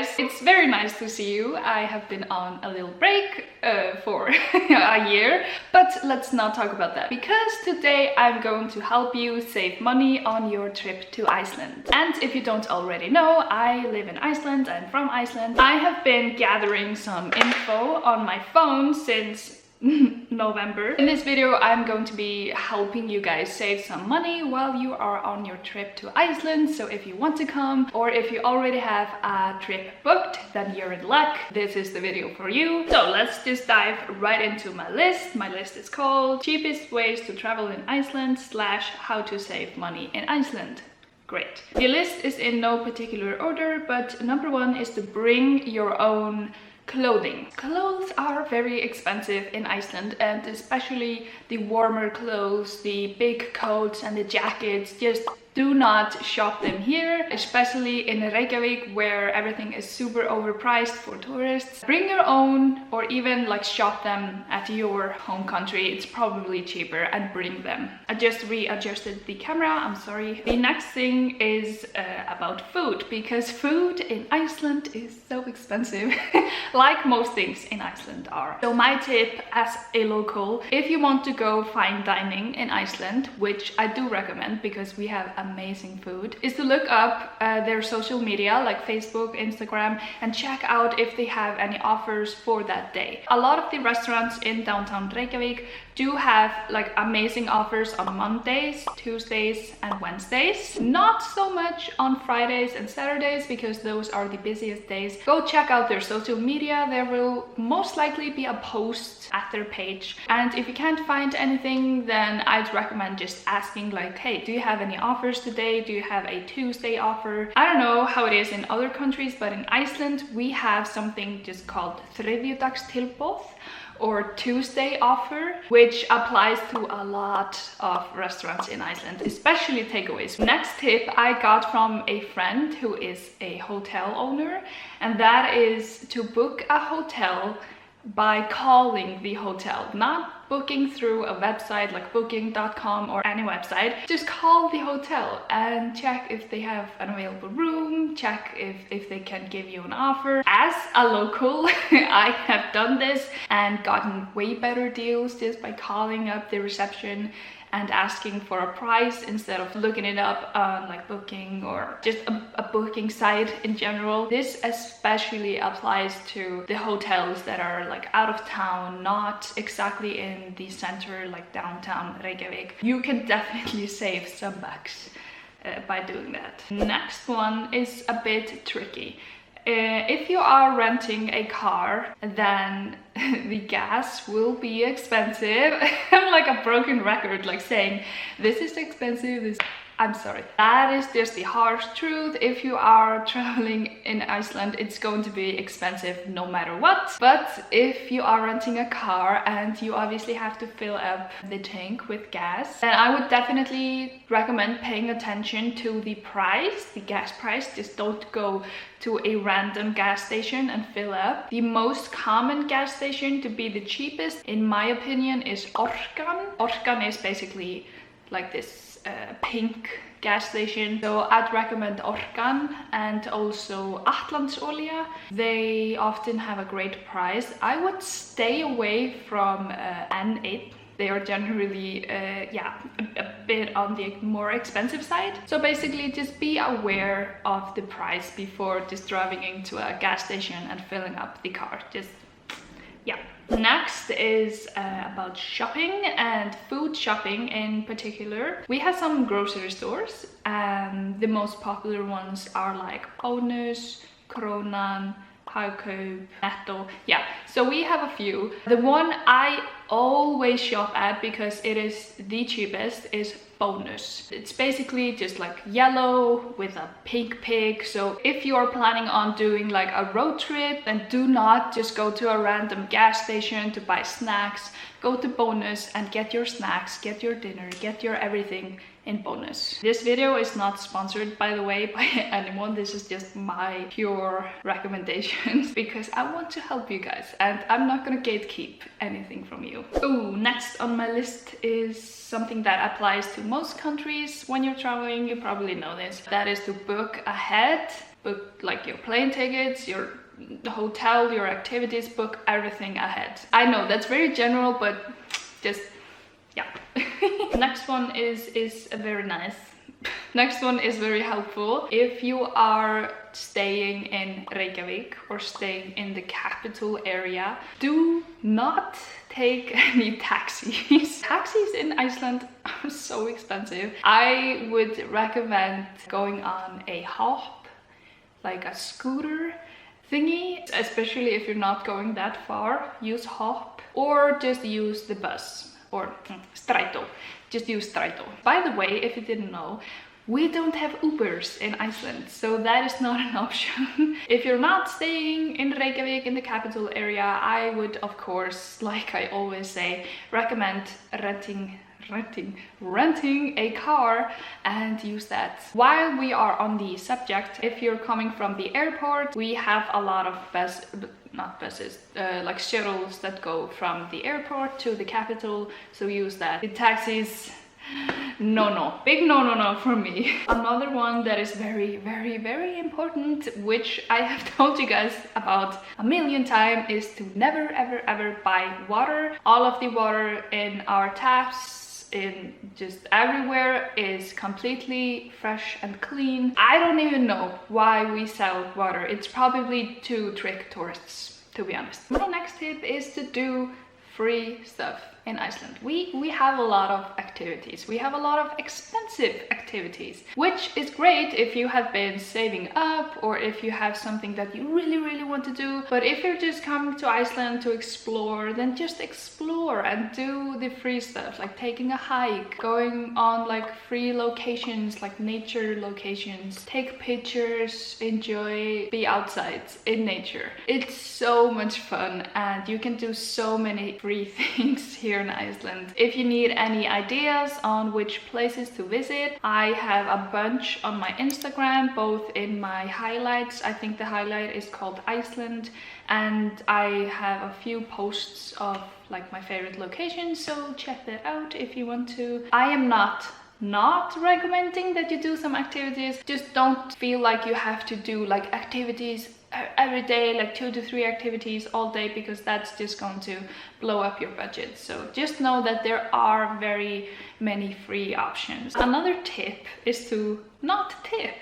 guys, it's very nice to see you. I have been on a little break for a year, but let's not talk about that because today I'm going to help you save money on your trip to Iceland. And if you don't already know, I live in Iceland. I'm from Iceland. I have been gathering some info on my phone since November. In this video, I'm going to be helping you guys save some money while you are on your trip to Iceland. So if you want to come, or if you already have a trip booked, then you're in luck. This is the video for you. So let's just dive right into my list. My list is called Cheapest Ways to Travel in Iceland / How to Save Money in Iceland. Great. The list is in no particular order, but number 1 is to bring your own clothing. Clothes are very expensive in Iceland, and especially the warmer clothes, the big coats and the jackets. Just do not shop them here, especially in Reykjavik where everything is super overpriced for tourists. Bring your own, or even like shop them at your home country. It's probably cheaper, and bring them. I just readjusted the camera, I'm sorry. The next thing is about food, because food in Iceland is so expensive, like most things in Iceland are. So my tip as a local, if you want to go fine dining in Iceland, which I do recommend because we have amazing food, is to look up their social media like Facebook, Instagram, and check out if they have any offers for that day. A lot of the restaurants in downtown Reykjavik do have like amazing offers on Mondays, Tuesdays and Wednesdays. Not so much on Fridays and Saturdays because those are the busiest days. Go check out their social media. There will most likely be a post at their page. And if you can't find anything, then I'd recommend just asking like, hey, do you have any offers today? Do you have a Tuesday offer? I don't know how it is in other countries, but in Iceland we have something just called þriðjudagstilboð, or Tuesday offer, which applies to a lot of restaurants in Iceland, especially takeaways. Next tip I got from a friend who is a hotel owner, and that is to book a hotel by calling the hotel, not booking through a website like booking.com or any website. Just call the hotel and check if they have an available room, check if they can give you an offer. As a local, I have done this and gotten way better deals just by calling up the reception and asking for a price instead of looking it up on like Booking or just a booking site in general. This especially applies to the hotels that are like out of town, not exactly in the center like downtown Reykjavik. You can definitely save some bucks by doing that. Next one is a bit tricky. If you are renting a car, then the gas will be expensive. I'm like a broken record, like saying this is expensive, I'm sorry. That is just the harsh truth. If you are traveling in Iceland, it's going to be expensive no matter what. But if you are renting a car and you obviously have to fill up the tank with gas, then I would definitely recommend paying attention to the price, the gas price. Just don't go to a random gas station and fill up. The most common gas station to be the cheapest, in my opinion, is Orkan. Orkan is basically like this pink gas station, so I'd recommend Orkan, and also Atlandsolía. They often have a great price. I would stay away from N8. They are generally yeah, a bit on the more expensive side. So basically just be aware of the price before just driving into a gas station and filling up the car. Just yeah. Next is about shopping and food shopping in particular. We have some grocery stores, and the most popular ones are like Bónus, Krónan, Hagkaup, Netto. Yeah, so we have a few. The one I always shop at because it is the cheapest is Bónus. It's basically just like yellow with a pink pig. So if you are planning on doing like a road trip, then do not just go to a random gas station to buy snacks. Go to Bónus and get your snacks, get your dinner, get your everything in Bónus. This video is not sponsored, by the way, by anyone. This is just my pure recommendations because I want to help you guys and I'm not gonna gatekeep anything from you. Oh, next on my list is something that applies to most countries when you're traveling. You probably know this. That is to book ahead book like your plane tickets, your hotel, your activities, book everything ahead. I know that's very general, but just yeah. Next one is very nice. Next one is very helpful. If you are staying in Reykjavik or staying in the capital area, do not take any taxis. Taxis in Iceland are so expensive. I would recommend going on a hop, like a scooter thingy, especially if you're not going that far. Use hop or just use the bus or strætó. Just use strætó. By the way, if you didn't know, we don't have Ubers in Iceland, so that is not an option. If you're not staying in Reykjavik, in the capital area, I would, of course, like I always say, recommend renting a car and use that. While we are on the subject, if you're coming from the airport, we have a lot of like shuttles that go from the airport to the capital, so use that. The taxis, big no for me. Another one that is very important, which I have told you guys about a million times, is to never ever buy water. All of the water in our taps, in just everywhere, is completely fresh and clean. I don't even know why we sell water. It's probably to trick tourists, to be honest. My next tip is to do free stuff in Iceland. We have a lot of activities. We have a lot of expensive activities, which is great if you have been saving up or if you have something that you really want to do. But if you're just coming to Iceland to explore, then just explore and do the free stuff, like taking a hike, going on like free locations, like nature locations, take pictures, enjoy, be outside in nature. It's so much fun and you can do so many free things here in Iceland. If you need any ideas on which places to visit, I have a bunch on my Instagram, both in my highlights. I think the highlight is called Iceland, and I have a few posts of like my favorite locations, so check that out if you want to. I am not recommending that you do some activities. Just don't feel like you have to do like activities every day, like 2 to 3 activities all day, because that's just going to blow up your budget. So just know that there are very many free options. Another tip is to not tip.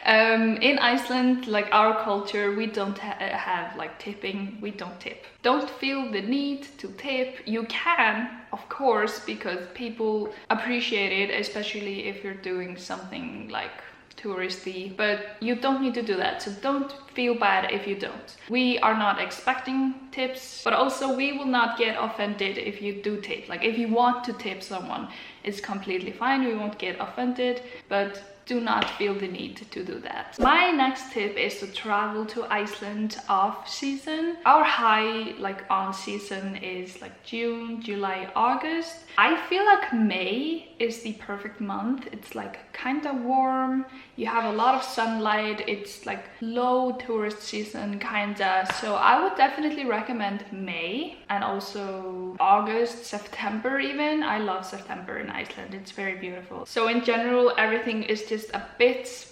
In Iceland, like our culture, we don't have like tipping. We don't tip. Don't feel the need to tip. You can, of course, because people appreciate it, especially if you're doing something like touristy, but you don't need to do that, so don't feel bad if you don't. We are not expecting tips, but also we will not get offended if you do tip. Like if you want to tip someone, it's completely fine, we won't get offended, but do not feel the need to do that. My next tip is to travel to Iceland off season. Our high like on season is like June, July, August. I feel like May is the perfect month. It's like kind of warm, you have a lot of sunlight, it's like low tourist season kinda. So I would definitely recommend May, and also August, September even. I love September in Iceland, it's very beautiful. So in general, everything is just a bit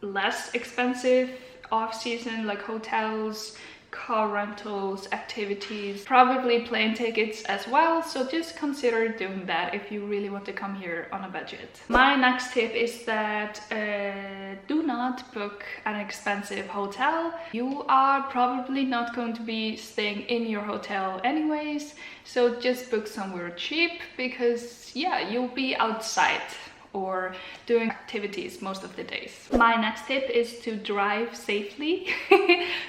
less expensive off season, like hotels, car rentals, activities, probably plane tickets as well. So just consider doing that if you really want to come here on a budget. My next tip is that do not book an expensive hotel. You are probably not going to be staying in your hotel anyways, so just book somewhere cheap, because yeah, you'll be outside or doing activities most of the days. My next tip is to drive safely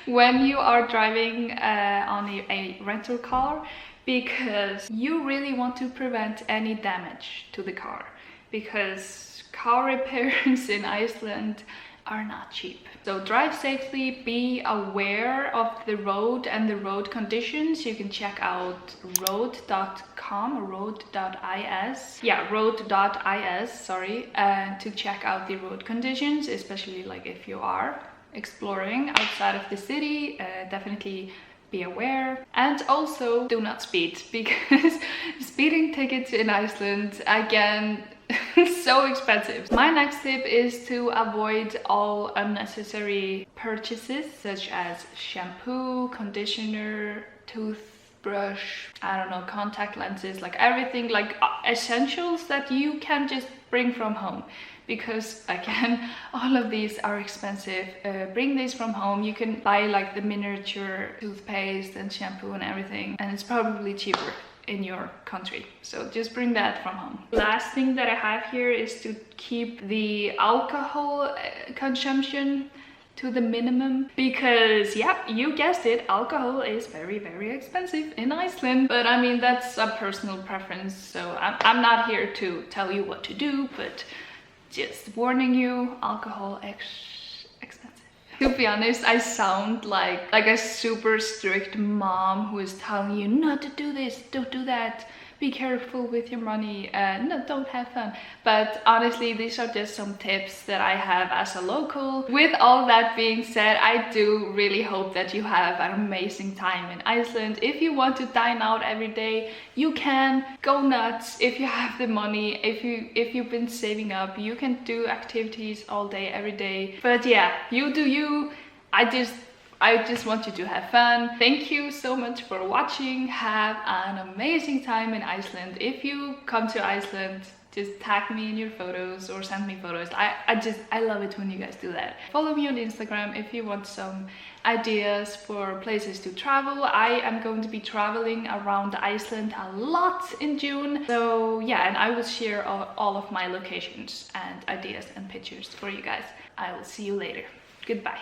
when you are driving on a rental car, because you really want to prevent any damage to the car, because car repairs in Iceland are not cheap. So drive safely, be aware of the road and the road conditions. You can check out road.com or road.is. Yeah, road.is, sorry, to check out the road conditions, especially like if you are exploring outside of the city. Definitely be aware, and also do not speed, because speeding tickets in Iceland, again, So expensive. My next tip is to avoid all unnecessary purchases such as shampoo, conditioner, toothbrush, I don't know, contact lenses, like everything, like essentials that you can just bring from home. Because again, all of these are expensive. Bring these from home. You can buy like the miniature toothpaste and shampoo and everything, and it's probably cheaper in your country. So just bring that from home. Last thing that I have here is to keep the alcohol consumption to the minimum, because yeah, you guessed it, alcohol is very, very expensive in Iceland. But I mean, that's a personal preference, so I'm not here to tell you what to do, but just warning you, alcohol expensive. To be honest, I sound like a super strict mom who is telling you not to do this, don't do that, be careful with your money, no, don't have fun. But honestly, these are just some tips that I have as a local. With all that being said, I do really hope that you have an amazing time in Iceland. If you want to dine out every day, you can go nuts if you have the money. If you've been saving up, you can do activities all day, every day. But yeah, you do you. I just want you to have fun. Thank you so much for watching. Have an amazing time in Iceland. If you come to Iceland, just tag me in your photos or send me photos. I love it when you guys do that. Follow me on Instagram if you want some ideas for places to travel. I am going to be traveling around Iceland a lot in June. So yeah, and I will share all of my locations and ideas and pictures for you guys. I will see you later. Goodbye.